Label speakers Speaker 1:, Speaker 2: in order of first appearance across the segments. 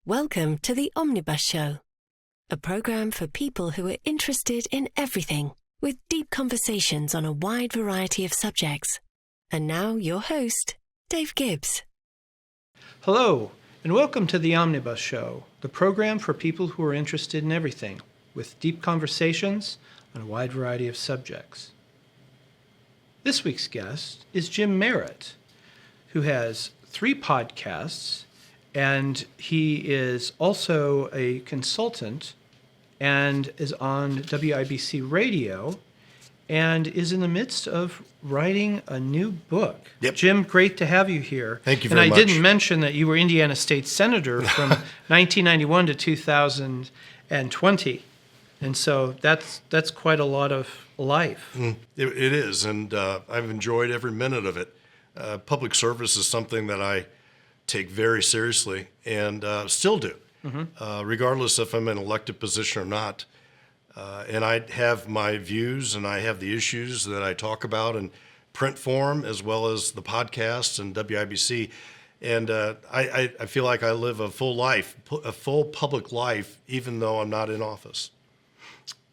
Speaker 1: Welcome to the Omnibus Show, a program for people who are interested in everything, with deep conversations on a wide variety of subjects. And now your host, Dave Gibbs.
Speaker 2: Hello, and welcome to the Omnibus Show, the program for people who are interested in everything, with deep conversations on a wide variety of subjects. This week's guest is Jim Merritt, who has 3 podcasts, and he is also a consultant and is on WIBC Radio and is in the midst of writing a new book.
Speaker 3: Yep.
Speaker 2: Jim, great to have you here.
Speaker 3: Thank you very much.
Speaker 2: And I didn't mention that you were Indiana State Senator from 1991 to 2020. And so that's quite a lot of life.
Speaker 3: It is, and I've enjoyed every minute of it. Public service is something that I take very seriously and still do, regardless if I'm in an elected position or not. And I have my views and I have the issues that I talk about in print form as well as the podcasts and WIBC. And I feel like I live a full life, a full public life, even though I'm not in office.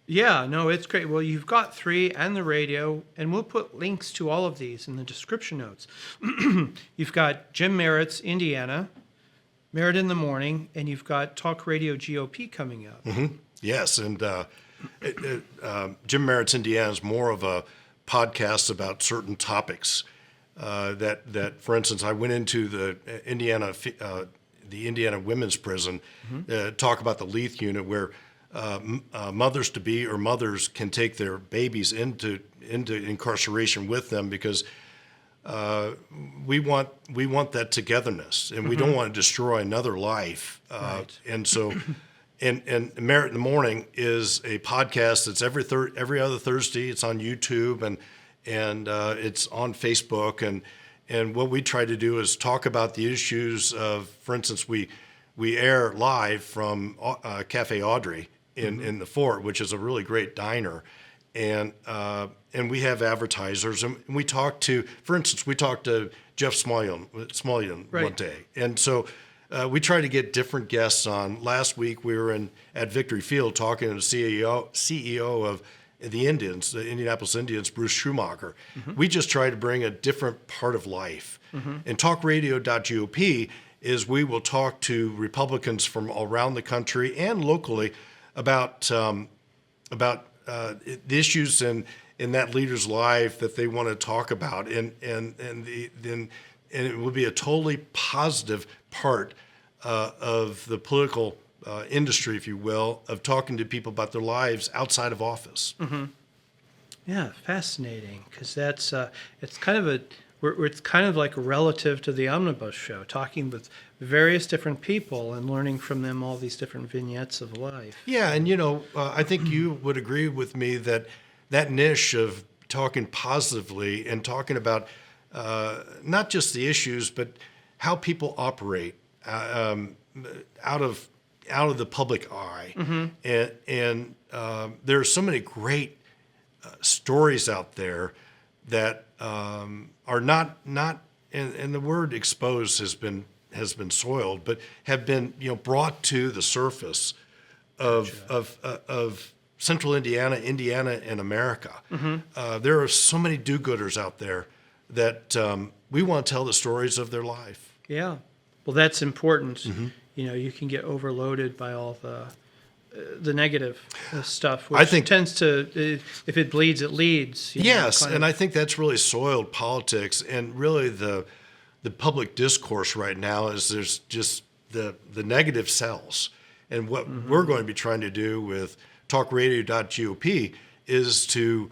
Speaker 2: Yeah, no, it's great. Well, you've got 3 and the radio, and we'll put links to all of these in the description notes. You've got Jim Merritt's Indiana, Merritt in the Morning, and you've got Talk Radio GOP coming up.
Speaker 3: Yes, and Jim Merritt's Indiana is more of a podcast about certain topics. That, for instance, I went into the Indiana Women's Prison, talk about the Leith unit where mothers-to-be or mothers can take their babies into incarceration with them because we want that togetherness, and we don't want to destroy another life.
Speaker 2: Right.
Speaker 3: And so, and Merritt in the Morning is a podcast that's every other Thursday. It's on YouTube and it's on Facebook. And what we try to do is talk about the issues of, for instance, we air live from Cafe Audrey in the Fort, which is a really great diner, and we have advertisers, and we talk to, for instance, we talked to Jeff Smulyan
Speaker 2: Right.
Speaker 3: one day, and so we try to get different guests on. Last week we were at Victory Field talking to the CEO of the Indians, the Indianapolis Indians, Bruce Schumacher. We just try to bring a different part of life. And talkradio.gop is we will talk to Republicans from around the country and locally about the issues in that leader's life that they want to talk about, and it will be a totally positive part of the political industry, if you will, of talking to people about their lives outside of office.
Speaker 2: Yeah, fascinating, because that's it's kind of it's kind of like a relative to the Omnibus Show, talking with various different people and learning from them all these different vignettes of life.
Speaker 3: Yeah, and I think you would agree with me that niche of talking positively and talking about not just the issues, but how people operate out of the public eye. And there are so many great stories out there that are not and the word exposed has been soiled, but have been brought to the surface of Central Indiana, and America. There are so many do-gooders out there that we want to tell the stories of their life.
Speaker 2: Yeah, well, that's important. You can get overloaded by all the negative stuff, which
Speaker 3: I think
Speaker 2: tends to, if it bleeds, it leads.
Speaker 3: Yes, and I think that's really soiled politics, and really the public discourse right now is there's just the negative sells. And what we're going to be trying to do with talkradio.gop is to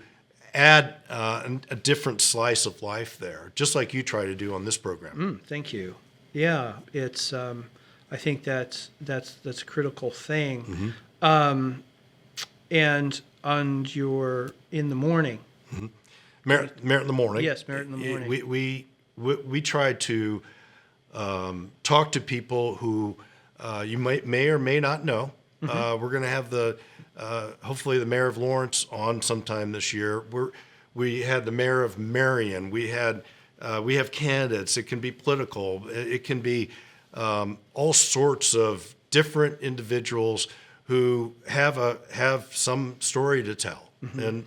Speaker 3: add a different slice of life there, just like you try to do on this program.
Speaker 2: Thank you. Yeah, it's. I think that's a critical thing. And on your in the morning,
Speaker 3: Merritt in the Morning.
Speaker 2: Yes, Merritt in the Morning.
Speaker 3: We try to talk to people who you may or may not know. We're going to have hopefully the mayor of Lawrence on sometime this year. We had the mayor of Marion. We have candidates. It can be political. It can be all sorts of different individuals who have some story to tell. And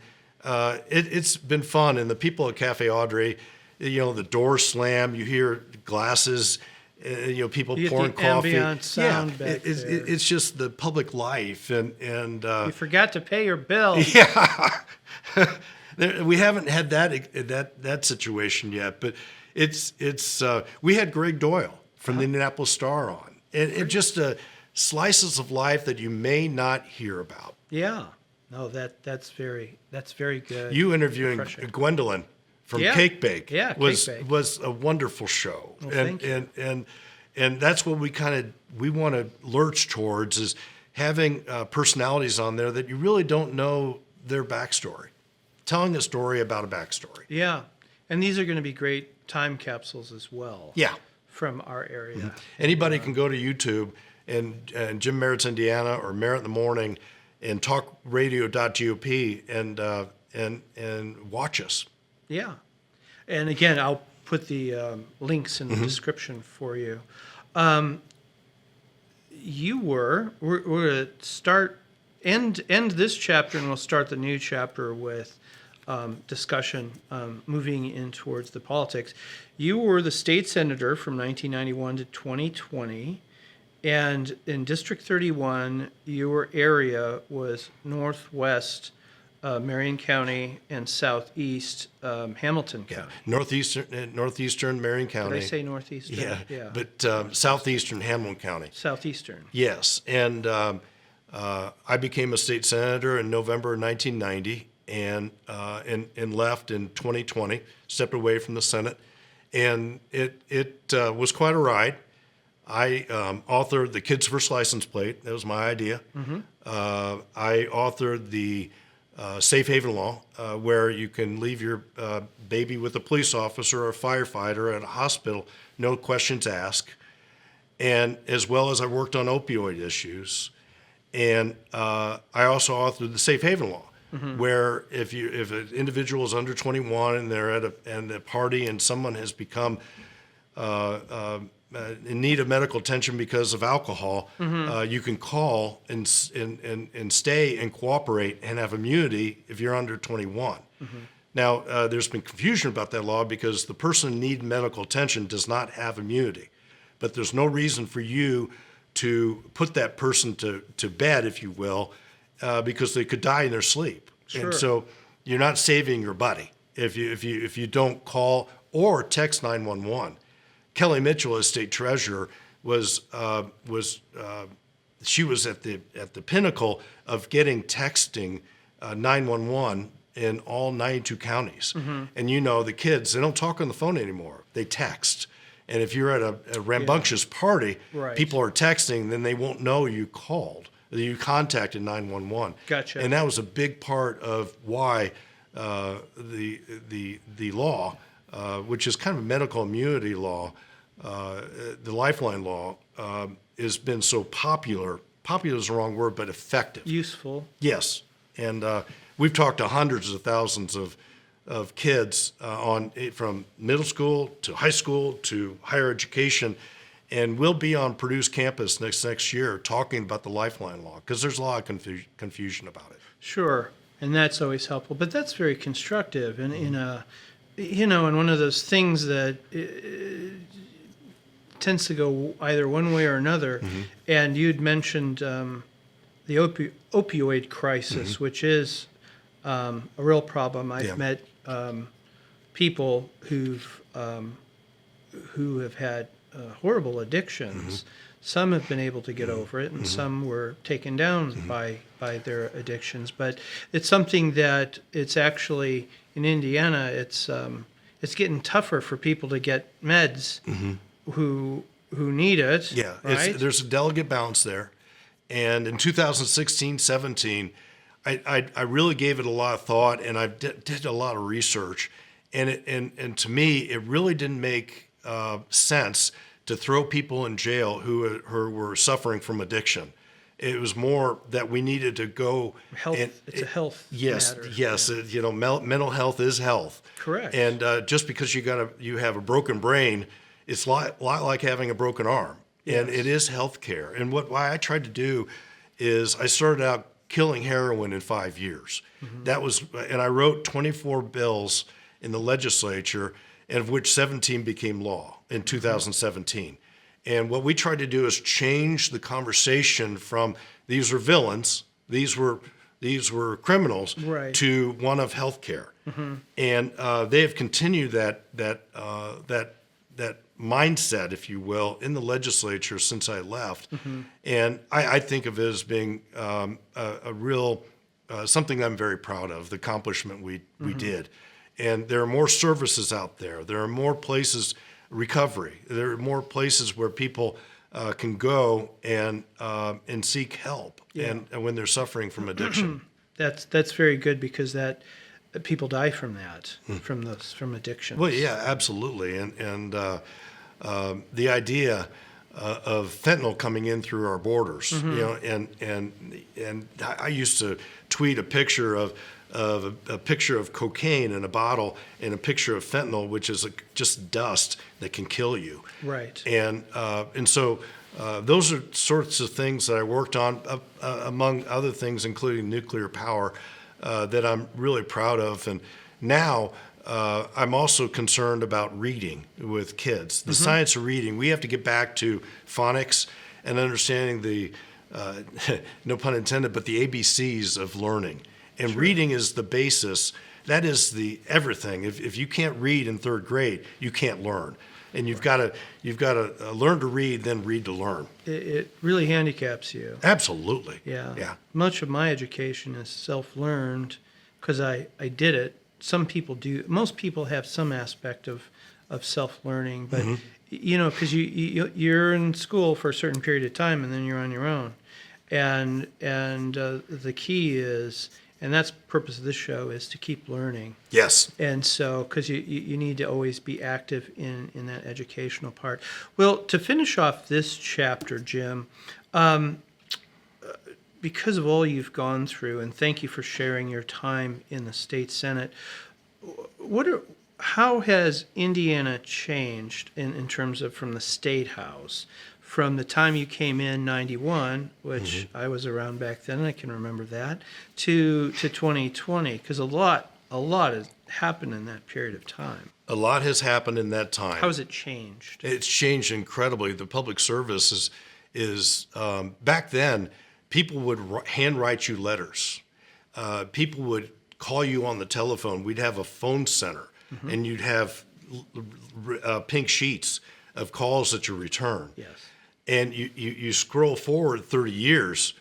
Speaker 3: it's been fun. And the people at Cafe Audrey, the doors slam, you hear glasses, people pouring coffee.
Speaker 2: Ambient sound back there.
Speaker 3: It's just the public life. And
Speaker 2: you forgot to pay your bill.
Speaker 3: Yeah. We haven't had that situation yet, but it's we had Greg Doyle from the Indianapolis Star on, and it just slices of life that you may not hear about.
Speaker 2: Yeah, no, that's very good.
Speaker 3: You interviewing Gwendolyn from Cake Bake was a wonderful show,
Speaker 2: well, thank you.
Speaker 3: And that's what we want to lurch towards, is having personalities on there that you really don't know their backstory, telling a story about a backstory.
Speaker 2: Yeah, and these are going to be great time capsules as well.
Speaker 3: Yeah. From
Speaker 2: our area.
Speaker 3: Anybody can go to YouTube and Jim Merritt's Indiana or Merritt in the Morning and Talk Radio GOP and watch us.
Speaker 2: Yeah, and again, I'll put the links in the description for you. We're going to end this chapter, and we'll start the new chapter with discussion moving in towards the politics. You were the state senator from 1991 to 2020, and in District 31, your area was northwest Marion County and southeast Hamilton County.
Speaker 3: Northeastern Marion County.
Speaker 2: Did I say northeastern?
Speaker 3: Yeah. But southeastern Hamilton County.
Speaker 2: Southeastern.
Speaker 3: Yes, and I became a state senator in November 1990. And left in 2020, stepped away from the Senate, and it was quite a ride. I authored the Kids First License Plate. That was my idea. I authored the Safe Haven Law, where you can leave your baby with a police officer or a firefighter at a hospital, no questions asked. And as well as I worked on opioid issues, and I also authored the Safe Haven Law. Where if an individual is under 21 and they're at a party and someone has become in need of medical attention because of alcohol, you can call and stay and cooperate and have immunity if you're under 21. Now, there's been confusion about that law because the person who needs medical attention does not have immunity, but there's no reason for you to put that person to bed, if you will, because they could die in their sleep.
Speaker 2: Sure.
Speaker 3: And so you're not saving your buddy if you don't call or text 911. Kelly Mitchell, as state treasurer, she was at the pinnacle of getting texting 911 in all 92 counties. And the kids, they don't talk on the phone anymore. They text. And if you're at a rambunctious party, people are texting, then they won't know you called. You contacted 911.
Speaker 2: Gotcha.
Speaker 3: And that was a big part of why the law, which is kind of a medical immunity law, the Lifeline Law, has been so popular. Popular is the wrong word, but effective.
Speaker 2: Useful.
Speaker 3: Yes. And we've talked to hundreds of thousands of kids from middle school to high school to higher education. And we'll be on Purdue's campus next year talking about the Lifeline Law because there's a lot of confusion about it.
Speaker 2: Sure, and that's always helpful. But that's very constructive, and in one of those things that tends to go either one way or another. And you'd mentioned the opioid crisis, which is a real problem. I've met people who have had horrible addictions. Some have been able to get over it, and some were taken down by their addictions. But it's something that it's actually in Indiana. It's getting tougher for people to get meds who need it.
Speaker 3: Yeah,
Speaker 2: right?
Speaker 3: There's a delicate balance there. And in 2016-17, I really gave it a lot of thought, and I did a lot of research. And to me, it really didn't make sense to throw people in jail who were suffering from addiction. It was more that we needed to go.
Speaker 2: It's a health matter.
Speaker 3: Yes. Yeah. Mental health is health.
Speaker 2: Correct.
Speaker 3: And just because you have a broken brain, it's a lot like having a broken arm. and it is healthcare. And why I tried to do is I started out killing heroin in 5 years. And I wrote 24 bills in the legislature, and of which 17 became law in 2017. And what we tried to do is change the conversation from these are villains, these were criminals, to one of healthcare. And they have continued that mindset, if you will, in the legislature since I left. And I think of it as being a real something I'm very proud of, the accomplishment we did. And there are more services out there. There are more places, recovery. There are more places where people can go and seek help, and when they're suffering from addiction.
Speaker 2: That's very good, because that people die from that, from addiction.
Speaker 3: Well, yeah, absolutely. And the idea of fentanyl coming in through our borders, and I used to tweet a picture of a picture of cocaine in a bottle and a picture of fentanyl, which is just dust that can kill you.
Speaker 2: Right.
Speaker 3: And so those are sorts of things that I worked on, among other things, including nuclear power, that I'm really proud of. And now I'm also concerned about reading with kids. The science of reading. We have to get back to phonics and understanding the, no pun intended, but the ABCs of learning. And reading is the basis. That is the everything. If you can't read in third grade, you can't learn. And you've got to learn to read, then read to learn.
Speaker 2: It really handicaps you.
Speaker 3: Absolutely.
Speaker 2: Yeah. Much of my education is self-learned, because I did it. Some people do. Most people have some aspect of self-learning, but because you're in school for a certain period of time, and then you're on your own. And the key is, and that's the purpose of this show, is to keep learning.
Speaker 3: Yes.
Speaker 2: And so, because you need to always be active in that educational part. Well, to finish off this chapter, Jim, because of all you've gone through, and thank you for sharing your time in the state Senate, how has Indiana changed in terms of from the State House? From the time you came in 91, which I was around back then, and I can remember that, to 2020, because a lot has happened in that period of time.
Speaker 3: A lot has happened in that time.
Speaker 2: How has it changed?
Speaker 3: It's changed incredibly. The public service is back then, people would handwrite you letters. People would call you on the telephone. We'd have a phone center, and you'd have pink sheets of calls that you return.
Speaker 2: Yes.
Speaker 3: And you scroll forward 30 years,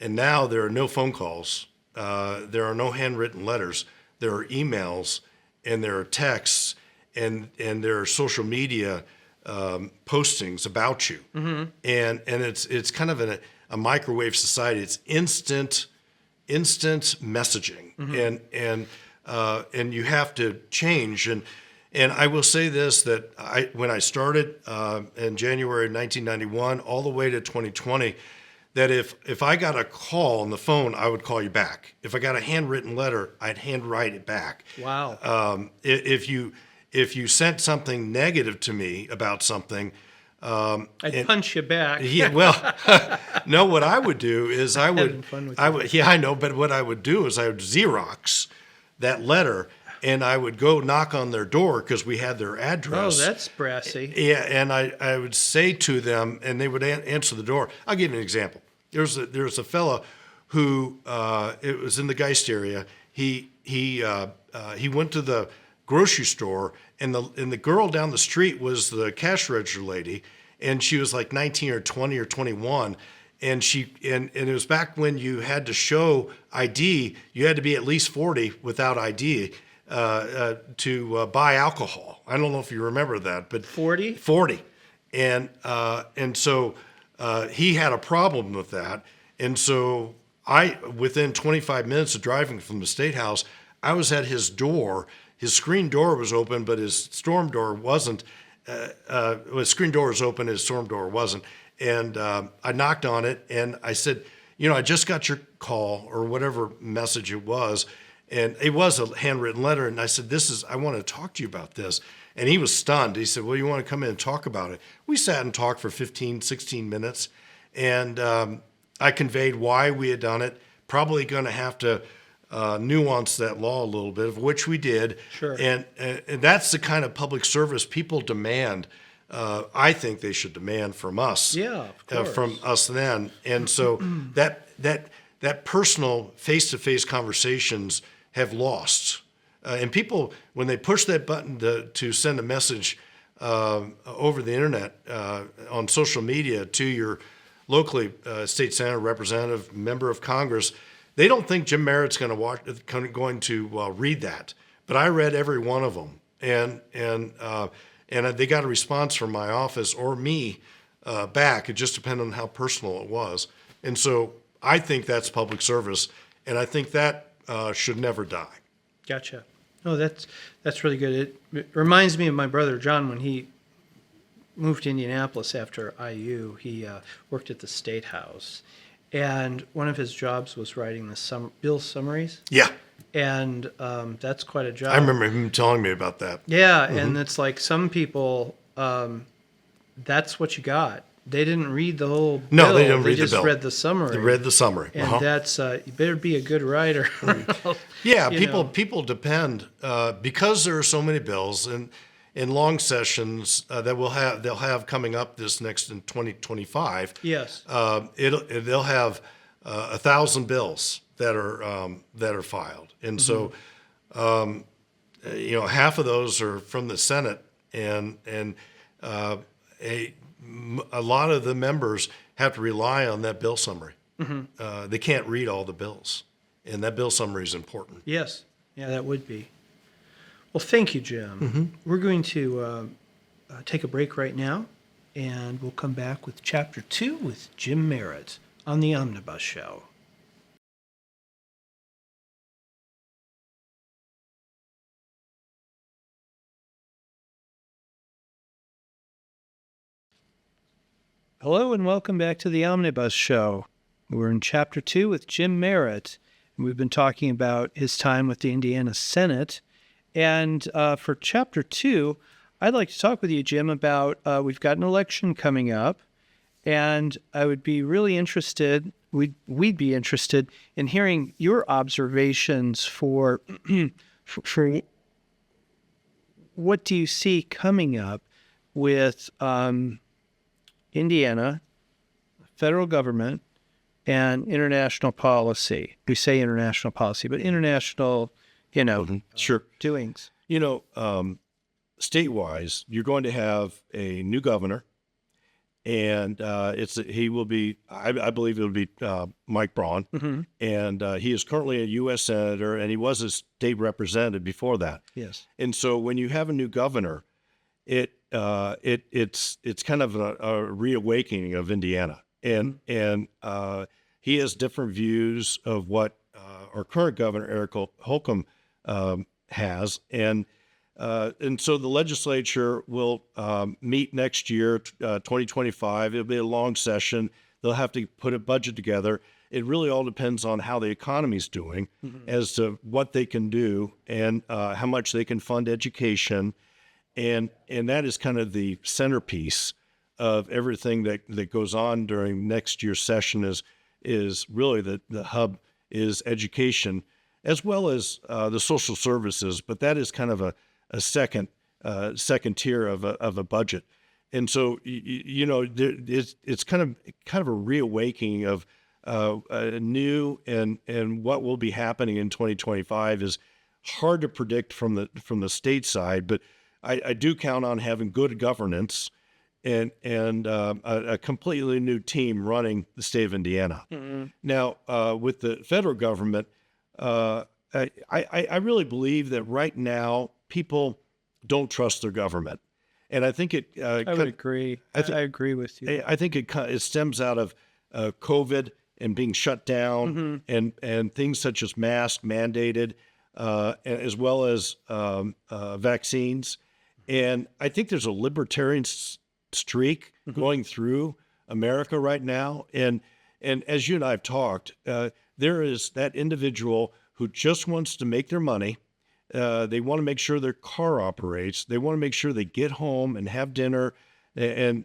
Speaker 3: and now there are no phone calls. There are no handwritten letters. There are emails, and there are texts, and there are social media postings about you. And it's kind of a microwave society. It's instant messaging, and you have to change. And I will say this, that when I started in January of 1991 all the way to 2020, that if I got a call on the phone, I would call you back. If I got a handwritten letter, I'd handwrite it back.
Speaker 2: Wow.
Speaker 3: If you sent something negative to me about something,
Speaker 2: I'd punch you back.
Speaker 3: Yeah, well, no, what I would do is I would, yeah, I know, but what I would do is I would Xerox that letter, and I would go knock on their door, because we had their address.
Speaker 2: Oh, that's brassy.
Speaker 3: Yeah, and I would say to them, and they would answer the door. I'll give you an example. There's a fellow who it was in the Geist area. He went to the grocery store, and the girl down the street was the cash register lady, and she was like 19 or 20 or 21. And it was back when you had to show ID. You had to be at least 40 without ID to buy alcohol. I don't know if you remember that, but
Speaker 2: 40?
Speaker 3: 40. And so he had a problem with that. And so within 25 minutes of driving from the State House, I was at his door. His screen door was open, but his storm door wasn't. His screen door was open, his storm door wasn't. And I knocked on it, and I said, I just got your call, or whatever message it was. And it was a handwritten letter. And I said, I want to talk to you about this. And he was stunned. He said, well, you want to come in and talk about it? We sat and talked for 15, 16 minutes. And I conveyed why we had done it. Probably going to have to nuance that law a little bit, of which we did.
Speaker 2: Sure.
Speaker 3: And that's the kind of public service people demand. I think they should demand from us.
Speaker 2: Yeah, of course.
Speaker 3: From us then. And so that personal face-to-face conversations have lost. And people, when they push that button to send a message over the internet on social media to your locally state senator, representative, member of Congress, they don't think Jim Merritt's going to read that. But I read every one of them, and they got a response from my office or me back. It just depended on how personal it was. And so I think that's public service, and I think that should never die.
Speaker 2: Gotcha. Oh, that's really good. It reminds me of my brother John when he moved to Indianapolis after IU. He worked at the State House, and one of his jobs was writing the bill summaries.
Speaker 3: Yeah.
Speaker 2: And that's quite a job.
Speaker 3: I remember him telling me about that.
Speaker 2: Yeah, and it's like some people, that's what you got. They didn't read the whole bill.
Speaker 3: No, they didn't read the bill.
Speaker 2: They just read the summary.
Speaker 3: They read the summary.
Speaker 2: And that's, you better be a good writer.
Speaker 3: Yeah, people depend, because there are so many bills, and in long sessions that they'll have coming up this next in 2025.
Speaker 2: Yes.
Speaker 3: They'll have 1,000 bills that are filed, and so half of those are from the Senate, and a lot of the members have to rely on that bill summary. They can't read all the bills, and that bill summary is important.
Speaker 2: Yes. Yeah, that would be. Well, thank you, Jim. We're going to take a break right now, and we'll come back with Chapter 2 with Jim Merritt on the Omnibus Show. Hello and welcome back to the Omnibus Show. We're in Chapter 2 with Jim Merritt, and we've been talking about his time with the Indiana Senate. And for Chapter 2, I'd like to talk with you, Jim, about we've got an election coming up, and I would be really interested, we'd be interested in hearing your observations for what do you see coming up with Indiana, federal government, and international policy. We say international policy, but international,
Speaker 4: Sure.
Speaker 2: doings.
Speaker 4: State-wise, you're going to have a new governor, and he will be, I believe it'll be Mike Braun, and he is currently a U.S. Senator, and he was a state representative before that.
Speaker 2: Yes.
Speaker 4: And so when you have a new governor, it's kind of a reawakening of Indiana, and he has different views of what our current governor Eric Holcomb has, and so the legislature will meet next year, 2025. It'll be a long session. They'll have to put a budget together. It really all depends on how the economy's doing as to what they can do and how much they can fund education. And that is kind of the centerpiece of everything that goes on during next year's session is really the hub is education, as well as the social services. But that is kind of a second tier of a budget. And so, it's kind of a reawakening of a new and what will be happening in 2025 is hard to predict from the state side, but I do count on having good governance and a completely new team running the state of Indiana. Now, with the federal government, I really believe that right now people don't trust their government, and I think it.
Speaker 2: I would agree. I agree with you.
Speaker 4: I think it stems out of COVID and being shut down, and things such as masks mandated, as well as vaccines. And I think there's a libertarian streak going through America right now. And as you and I have talked, there is that individual who just wants to make their money. they want to make sure their car operates. They want to make sure they get home and have dinner, and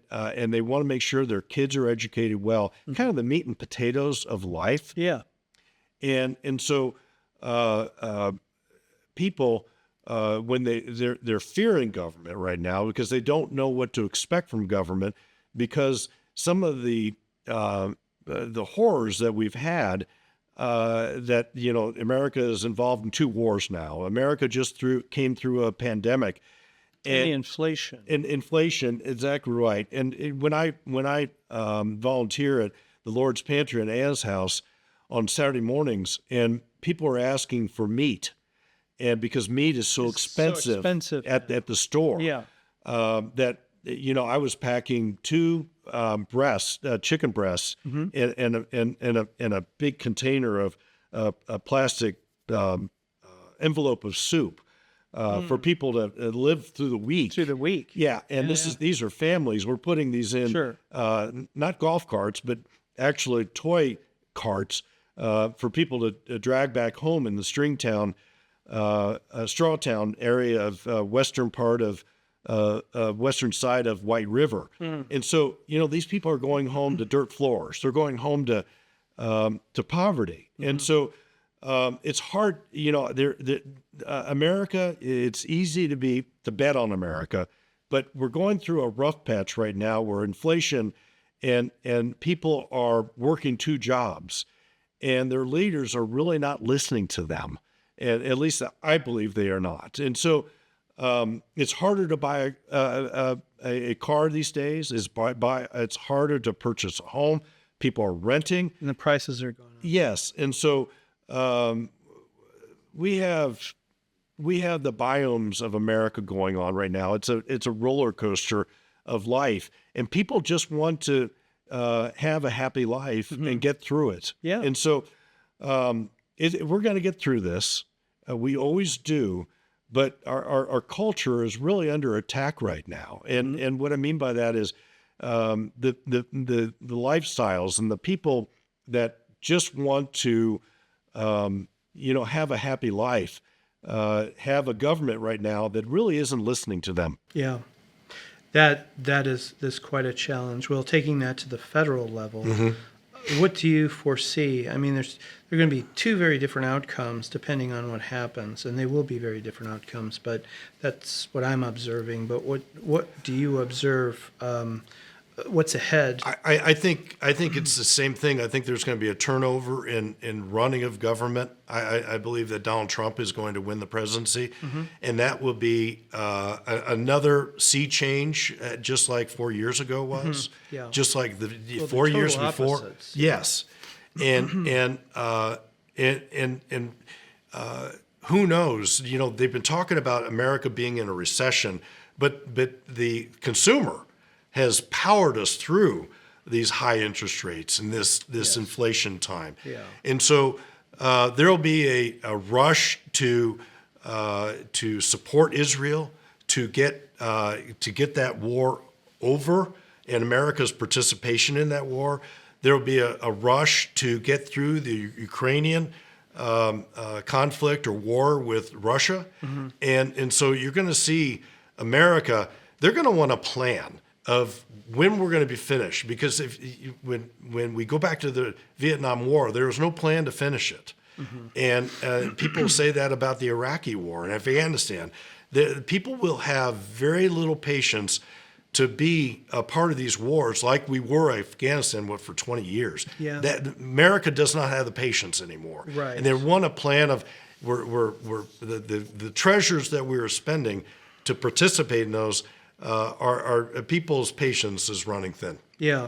Speaker 4: they want to make sure their kids are educated well. Kind of the meat and potatoes of life.
Speaker 2: Yeah.
Speaker 4: And so people, when they're fearing government right now because they don't know what to expect from government, because some of the horrors that we've had, that, America is involved in 2 wars now. America just came through a pandemic.
Speaker 2: And inflation.
Speaker 4: And inflation, exactly right. And when I volunteer at the Lord's Pantry at Anna's house on Saturday mornings, and people are asking for meat, and because meat is so expensive at the store, that I was packing 2 chicken breasts, in a big container of a plastic envelope of soup. For people to live through the week. Yeah, and these are families. We're putting these in, not golf carts, but actually toy carts for people to drag back home in the Strawtown area of western part of western side of White River. And so, these people are going home to dirt floors. They're going home to poverty. And so it's hard, America, it's easy to bet on America, but we're going through a rough patch right now where inflation and people are working 2 jobs, and their leaders are really not listening to them. And at least I believe they are not. And so it's harder to buy a car these days. It's harder to purchase a home. People are renting.
Speaker 2: And the prices are going up.
Speaker 4: Yes. And so we have the biomes of America going on right now. It's a roller coaster of life, and people just want to have a happy life and get through it. Yeah. And so we're going to get through this. We always do, but our culture is really under attack right now. And what I mean by that is the lifestyles and the people that just want to have a happy life, have a government right now that really isn't listening to them.
Speaker 2: Yeah, that is quite a challenge. Well, taking that to the federal level, what do you foresee? I mean, there are going to be 2 very different outcomes depending on what happens, and they will be very different outcomes. But that's what I'm observing. But what do you observe? What's ahead?
Speaker 3: I think it's the same thing. I think there's going to be a turnover in running of government. I believe that Donald Trump is going to win the presidency, and that will be another sea change, just like 4 years ago was, just like the 4 years before.
Speaker 2: Opposites.
Speaker 3: Yes, and who knows? They've been talking about America being in a recession, but the consumer has powered us through these high interest rates and this inflation time. Yeah. And so there will be a rush to support Israel, to get that war over, and America's participation in that war. There will be a rush to get through the Ukrainian conflict or war with Russia. And so you're going to see America, they're going to want a plan of when we're going to be finished, because when we go back to the Vietnam War, there was no plan to finish it, and people say that about the Iraqi War and Afghanistan. People will have very little patience to be a part of these wars, like we were Afghanistan for 20 years. Yeah. That America does not have the patience anymore, right? And they want a plan of the treasures that we are spending to participate in those. Our people's patience is running thin.
Speaker 2: Yeah,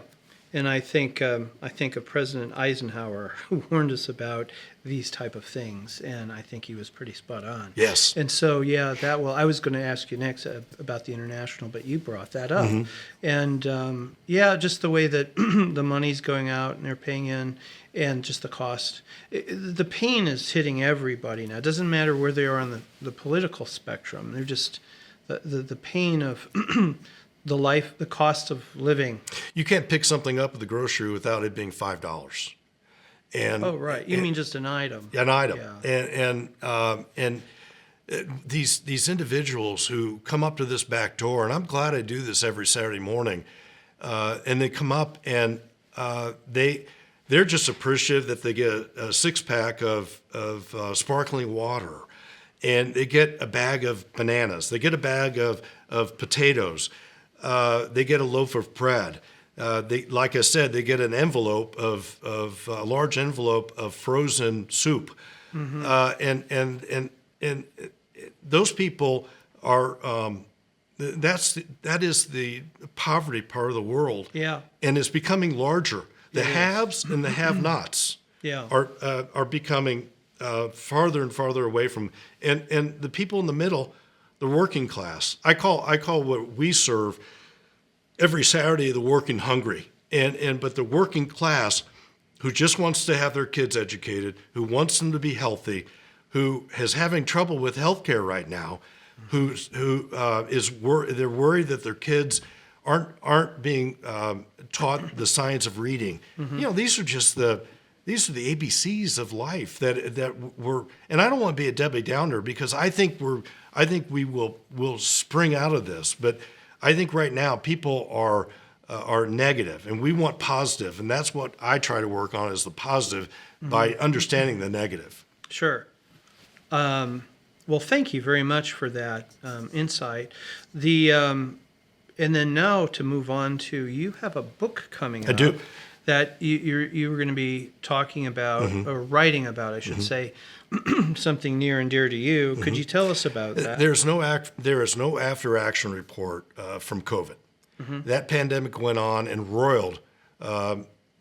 Speaker 2: and I think of President Eisenhower, who warned us about these type of things, and I think he was pretty spot on.
Speaker 3: Yes.
Speaker 2: And so I was going to ask you next about the international, but you brought that up, and just the way that the money's going out and they're paying in, and just the cost. The pain is hitting everybody now. It doesn't matter where they are on the political spectrum. They're just the pain of the cost of living.
Speaker 3: You can't pick something up at the grocery without it being $5. And
Speaker 2: you mean just an item?
Speaker 3: An item.
Speaker 2: Yeah.
Speaker 3: And these individuals who come up to this back door, and I'm glad I do this every Saturday morning, and they come up and they're just appreciative that they get a six-pack of sparkling water, and they get a bag of bananas, they get a bag of potatoes, they get a loaf of bread. Like I said, they get an envelope of a large envelope of frozen soup, and those people are that is the poverty part of the world.
Speaker 2: Yeah,
Speaker 3: and it's becoming larger. The haves and the have-nots are becoming farther and farther away from, and the people in the middle, the working class. I call what we serve every Saturday the working hungry, but the working class who just wants to have their kids educated, who wants them to be healthy, who is having trouble with healthcare right now, they're worried that their kids aren't being taught the science of reading. These are the ABCs of life that we're, and I don't want to be a Debbie Downer because I think we will spring out of this, but I think right now people are negative and we want positive, and that's what I try to work on is the positive by understanding the negative.
Speaker 2: Sure. Well, thank you very much for that insight. And then now to move on to, you have a book coming out.
Speaker 3: I do.
Speaker 2: That you were going to be talking about, or writing about, I should say, something near and dear to you. Could you tell us about that?
Speaker 3: There is no after action report from COVID. That pandemic went on and roiled.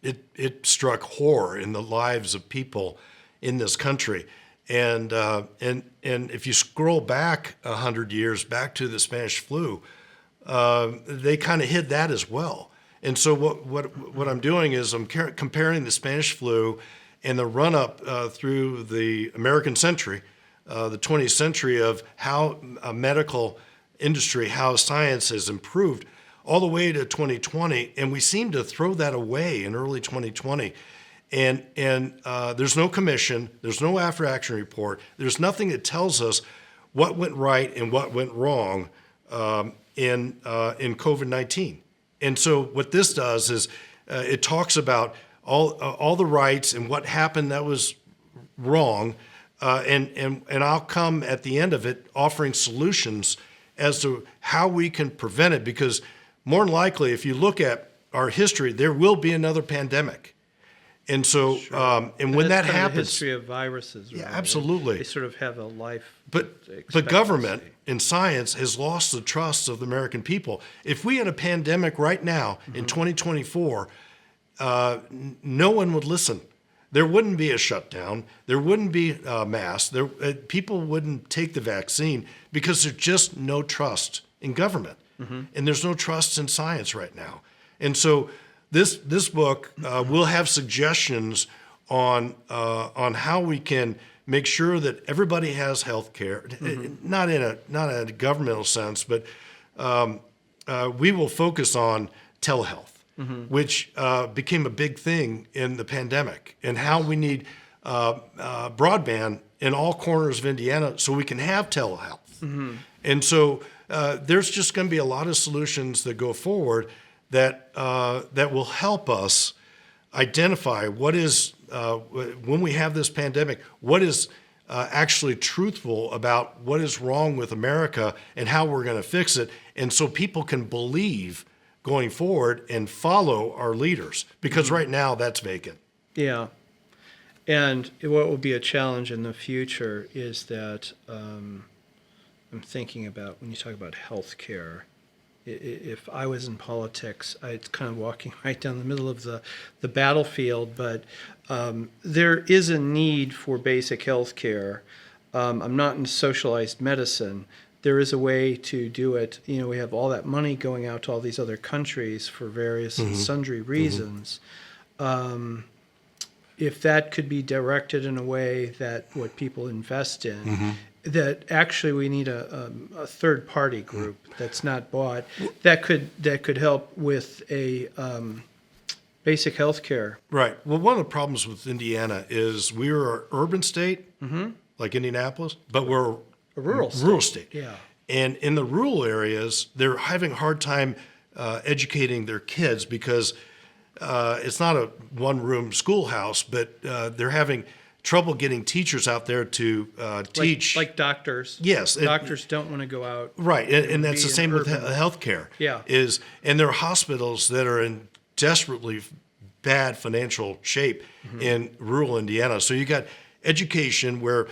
Speaker 3: It struck horror in the lives of people in this country. And if you scroll back 100 years, back to the Spanish flu, they kind of hid that as well. And so what I'm doing is I'm comparing the Spanish flu and the run-up through the American century, the 20th century, of how a medical industry, how science has improved all the way to 2020. And we seem to throw that away in early 2020. And there's no commission, there's no after-action report, there's nothing that tells us what went right and what went wrong in COVID-19. And so what this does is it talks about all the rights and what happened that was wrong, and I'll come at the end of it offering solutions as to how we can prevent it, because more than likely, if you look at our history, there will be another pandemic. And so, and when that happens,
Speaker 2: the history of viruses,
Speaker 3: yeah,
Speaker 2: right?
Speaker 3: absolutely,
Speaker 2: they sort of have a life.
Speaker 3: But government and science has lost the trust of the American people. If we had a pandemic right now in 2024, no one would listen. There wouldn't be a shutdown. There wouldn't be masks. People wouldn't take the vaccine because there's just no trust in government, and there's no trust in science right now. And so, this book will have suggestions on how we can make sure that everybody has health care, not in a governmental sense, but we will focus on telehealth, which became a big thing in the pandemic, and how we need broadband in all corners of Indiana so we can have telehealth. And so there's just going to be a lot of solutions that go forward that will help us identify what is, when we have this pandemic, what is actually truthful about what is wrong with America and how we're going to fix it, and so people can believe going forward and follow our leaders, because right now that's vacant. Yeah.
Speaker 2: And what will be a challenge in the future is that I'm thinking about, when you talk about health care, if I was in politics, it's kind of walking right down the middle of the battlefield, but there is a need for basic health care. I'm not in socialized medicine. There is a way to do it. You know, we have all that money going out to all these other countries for various and sundry reasons. If that could be directed in a way that what people invest in, that actually we need a third party group that's not bought, that could help with a basic health care.
Speaker 3: Right. Well, one of the problems with Indiana is we're an urban state, like Indianapolis, but we're
Speaker 2: rural state.
Speaker 3: Rural state.
Speaker 2: Yeah.
Speaker 3: And in the rural areas, they're having a hard time educating their kids because it's not a one-room schoolhouse, but they're having trouble getting teachers out there to teach.
Speaker 2: Like doctors.
Speaker 3: Yes.
Speaker 2: Doctors don't want to go out.
Speaker 3: Right. And that's the same with
Speaker 2: urban.
Speaker 3: healthcare.
Speaker 2: Yeah.
Speaker 3: And there are hospitals that are in desperately bad financial shape in rural Indiana. So you got education where,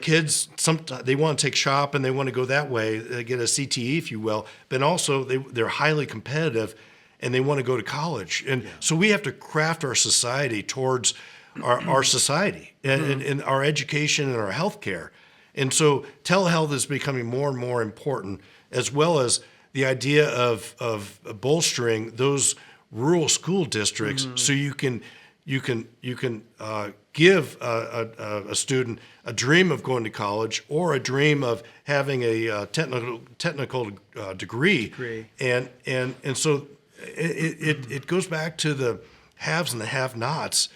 Speaker 3: kids, sometimes they want to take shop and they want to go that way, they get a CTE, if you will, but also they're highly competitive and they want to go to college. And so we have to craft our society towards our society and our education and our healthcare. And so telehealth is becoming more and more important, as well as the idea of bolstering those rural school districts so you can give a student a dream of going to college or a dream of having a technical degree. And so it goes back to the haves and the have-nots.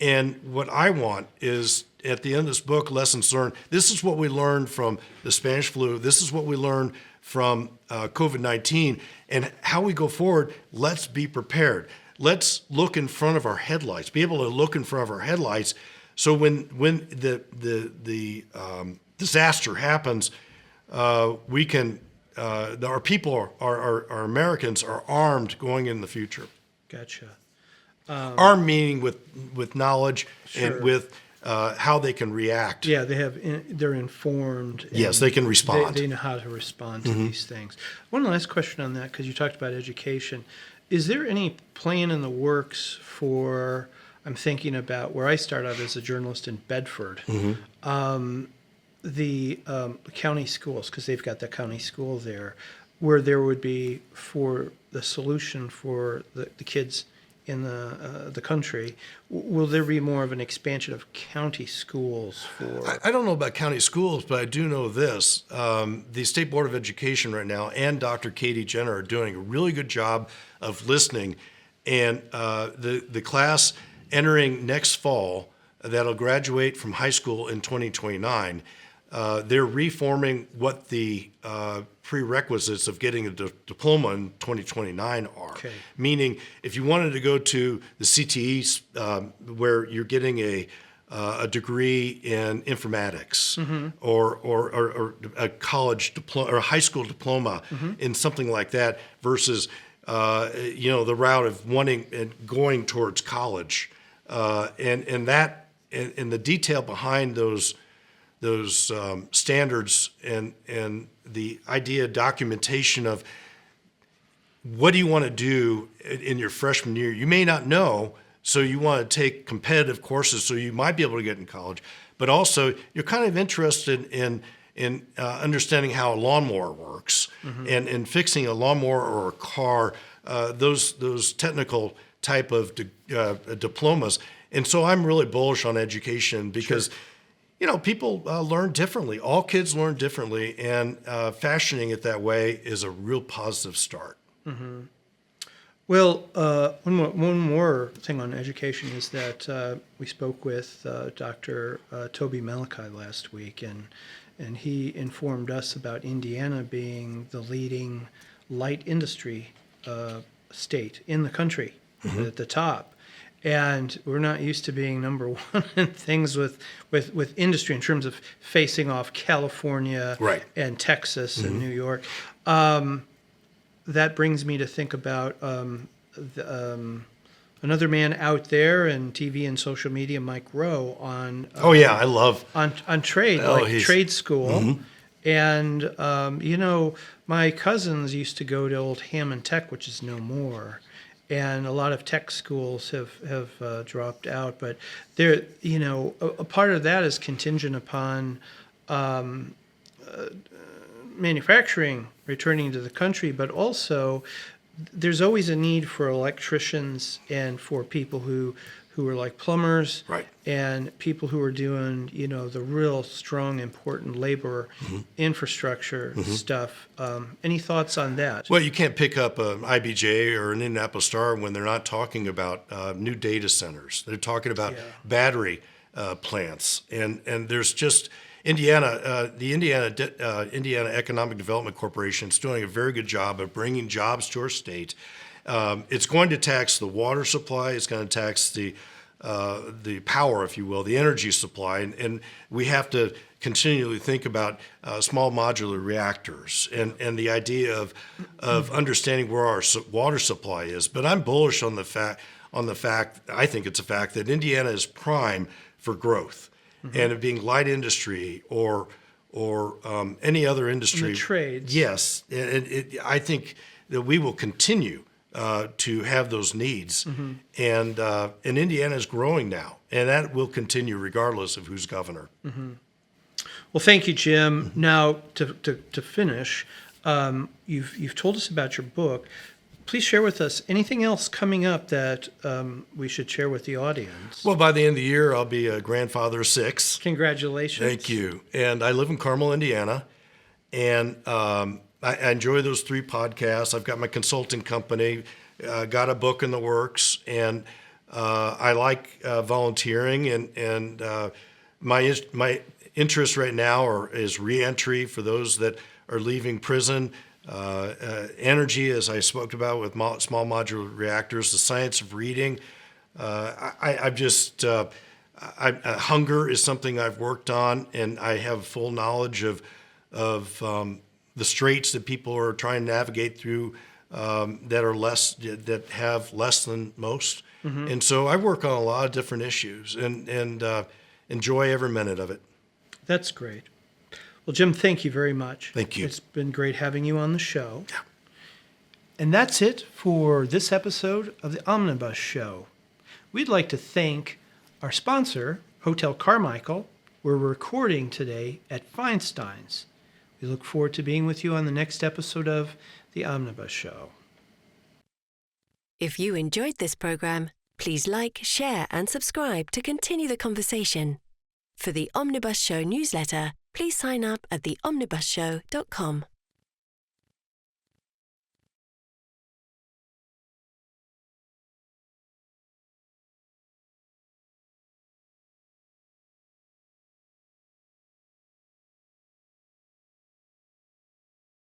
Speaker 3: And what I want is, at the end of this book, Lessons Learned, this is what we learned from the Spanish flu. This is what we learned from COVID-19. And how we go forward, let's be prepared. Let's look in front of our headlights, be able to look in front of our headlights. So when the disaster happens, we can, our people, our Americans are armed going in the future.
Speaker 2: Gotcha.
Speaker 3: Armed meaning with knowledge
Speaker 2: Sure.
Speaker 3: and with how they can react.
Speaker 2: Yeah, they're informed.
Speaker 3: Yes, they can respond.
Speaker 2: They know how to respond to these things. One last question on that, because you talked about education. Is there any plan in the works for, I'm thinking about where I started out as a journalist in Bedford, the county schools, because they've got the county school there, where there would be, for the solution for the kids in the country, will there be more of an expansion of county schools for?
Speaker 3: I don't know about county schools, but I do know this. The State Board of Education right now and Dr. Katie Jenner are doing a really good job of listening. And the class entering next fall that'll graduate from high school in 2029, they're reforming what the prerequisites of getting a diploma in 2029 are.
Speaker 2: Okay.
Speaker 3: Meaning, if you wanted to go to the CTE, where you're getting a degree in informatics or a college diploma or a high school diploma in something like that, versus the route of wanting and going towards college, and the detail behind those standards and the idea documentation of what do you want to do in your freshman year. You may not know, so you want to take competitive courses so you might be able to get in college, but also you're kind of interested in understanding how a lawnmower works and fixing a lawnmower or a car, those technical type of diplomas. And so I'm really bullish on education because people learn differently. All kids learn differently, and fashioning it that way is a real positive start.
Speaker 2: Mm-hmm. Well, one more thing on education is that we spoke with Dr. Toby Malachi last week, and he informed us about Indiana being the leading light industry state in the country, at the top. And we're not used to being number one in things with industry in terms of facing off California and Texas and New York. That brings me to think about another man out there in TV and social media, Mike Rowe, on
Speaker 3: I love
Speaker 2: on trade, trade school. And my cousins used to go to old Hammond Tech, which is no more. And a lot of tech schools have dropped out, but there, a part of that is contingent upon manufacturing returning to the country, but also there's always a need for electricians and for people who are like plumbers, and people who are doing the real strong, important labor infrastructure stuff. Any thoughts on that?
Speaker 3: Well, you can't pick up an IBJ or an Indianapolis Star when they're not talking about new data centers. They're talking about battery plants, and there's just Indiana, the Indiana Economic Development Corporation is doing a very good job of bringing jobs to our state. It's going to tax the water supply. It's going to tax the power, if you will, the energy supply, and we have to continually think about small modular reactors and the idea of understanding where our water supply is. But I'm bullish on the fact. I think it's a fact that Indiana is prime for growth, and it being light industry or any other industry.
Speaker 2: The trades.
Speaker 3: Yes, I think that we will continue to have those needs, and Indiana is growing now, and that will continue regardless of who's governor.
Speaker 2: Well, thank you, Jim. Now, to finish, you've told us about your book. Please share with us anything else coming up that we should share with the audience.
Speaker 3: Well, by the end of the year, I'll be a grandfather of 6.
Speaker 2: Congratulations.
Speaker 3: Thank you. And I live in Carmel, Indiana, and I enjoy those 3 podcasts. I've got my consulting company, got a book in the works, and I like volunteering. And my interest right now is reentry for those that are leaving prison. Energy, as I spoke about with small modular reactors, the science of reading. Hunger is something I've worked on, and I have full knowledge of the straits that people are trying to navigate through that have less than most. And so I work on a lot of different issues and enjoy every minute of it.
Speaker 2: That's great. Well, Jim, thank you very much.
Speaker 3: Thank you.
Speaker 2: It's been great having you on the show.
Speaker 3: Yeah.
Speaker 2: And that's it for this episode of the Omnibus Show. We'd like to thank our sponsor, Hotel Carmichael. We're recording today at Feinstein's. We look forward to being with you on the next episode of the Omnibus Show.
Speaker 1: If you enjoyed this program, please like, share, and subscribe to continue the conversation. For the Omnibus Show newsletter, please sign up at theomnibusshow.com.